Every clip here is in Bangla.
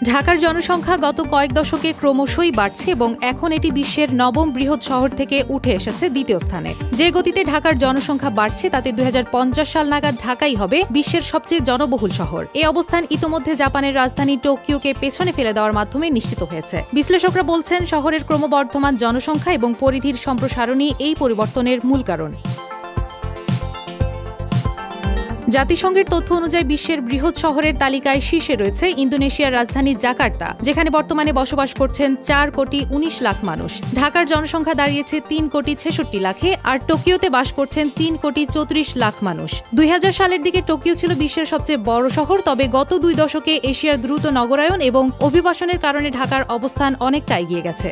ঢাকার জনসংখ্যা গত কয়েক দশকে ক্রমশই বাড়ছে এবং এখন এটি বিশ্বের নবম বৃহৎ শহর থেকে উঠে এসেছে দ্বিতীয় স্থানে। যে গতিতে ঢাকার জনসংখ্যা বাড়ছে তাতে ২০৫০ সাল নাগাদ ঢাকাই হবে বিশ্বের সবচেয়ে জনবহুল শহর। এই অবস্থান ইতোমধ্যে জাপানের রাজধানী টোকিওকে পেছনে ফেলে দেওয়ার মাধ্যমে নিশ্চিত হয়েছে। বিশ্লেষকরা বলছেন শহরের ক্রমবর্ধমান জনসংখ্যা এবং পরিধির সম্প্রসারণই এই পরিবর্তনের মূল কারণ। জাতিসংঘের তথ্য অনুযায়ী বিশ্বের বৃহৎ শহরের তালিকায় শীর্ষে রয়েছে ইন্দোনেশিয়ার রাজধানী জাকার্তা, যেখানে বর্তমানে বসবাস করছেন ৪,১৯,০০,০০০ মানুষ। ঢাকার জনসংখ্যা দাঁড়িয়েছে ৩,৬৬,০০,০০০ লাখে, আর টোকিওতে বাস করছেন ৩,৩৪,০০,০০০ মানুষ। ২০০০ সালের দিকে টোকিও ছিল বিশ্বের সবচেয়ে বড় শহর, তবে গত ২ দশকে এশিয়ার দ্রুত নগরায়ন এবং অভিবাসনের কারণে ঢাকার অবস্থান অনেকটা এগিয়ে গেছে।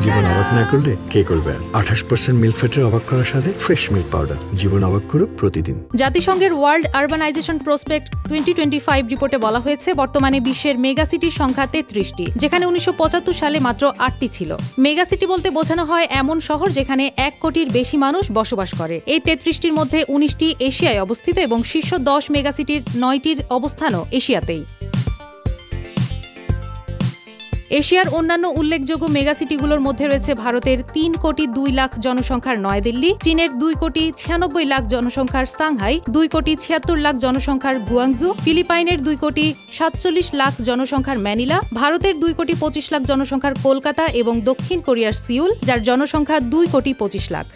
জীবন অবাক না করলে কে করবে? ২৮% মিল্ক ফ্যাটের অবাক করার সাথে ফ্রেশ মিল্ক পাউডার। জীবন অবাক করুক প্রতিদিন। জাতিসংঘের ওয়ার্ল্ড আরবানাইজেশন প্রসপেক্ট 2025 রিপোর্টে বলা হয়েছে বর্তমানে বিশ্বের মেগাসিটির সংখ্যা ৩৩টি, যেখানে ১৯৭৫ সালে মাত্র ৮টি ছিল। মেগাসিটি বলতে বোঝানো হয় এমন শহর যেখানে ১ কোটির বেশি মানুষ বসবাস করে। এই ৩৩টির মধ্যে ১৯টি এশিয়ায় অবস্থিত এবং শীর্ষ ১০ মেগাসিটির ৯টির অবস্থানও এশিয়াতেই। এশিয়ার অন্যান্য উল্লেখযোগ্য মেগাসিটিগুলোর মধ্যে রয়েছে ভারতের ৩,২,০০,০০০ জনসংখ্যার নয়াদিল্লি, চীনের ২,৯৬,০০,০০০ জনসংখ্যার সাংহাই, ২,৭৬,০০,০০০ জনসংখ্যার গুয়াংজু, ফিলিপাইনের ২,৪৭,০০,০০০ জনসংখ্যার ম্যানিলা, ভারতের ২,২৫,০০,০০০ জনসংখ্যার কলকাতা এবং দক্ষিণ কোরিয়ার সিউল, যার জনসংখ্যা ২,২৫,০০,০০০।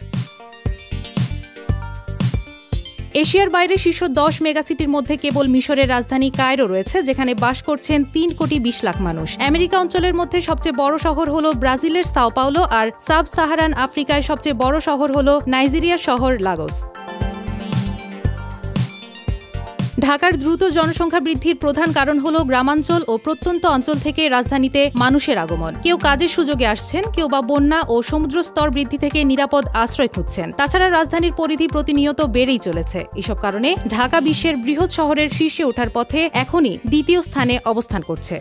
এশিয়ার বাইরে শীর্ষ 10 মেগাসিটির মধ্যে কেবল মিশরের রাজধানী কায়রো রয়েছে, যেখানে বাস করছেন ৩,২০,০০,০০০ মানুষ। আমেরিকা অঞ্চলের মধ্যে সবচেয়ে বড় শহর হল ব্রাজিলের সাও পাওলো, আর সাব সাহারান আফ্রিকায় সবচেয়ে বড় শহর হল নাইজেরিয়ার শহর লাগোস। ঢাকার দ্রুত জনসংখ্যা বৃদ্ধির প্রধান কারণ হল গ্রামাঞ্চল ও প্রত্যন্ত অঞ্চল থেকে রাজধানীতে মানুষের আগমন। কেউ কাজের সুযোগে আসছেন, কেউ বা বন্যা ও সমুদ্র স্তর বৃদ্ধি থেকে নিরাপদ আশ্রয় খুঁজছেন। তাছাড়া রাজধানীর পরিধি প্রতিনিয়ত বেড়েই চলেছে। এসব কারণে ঢাকা বিশ্বের বৃহৎ শহরের শীর্ষে ওঠার পথে এখনই দ্বিতীয় স্থানে অবস্থান করছে।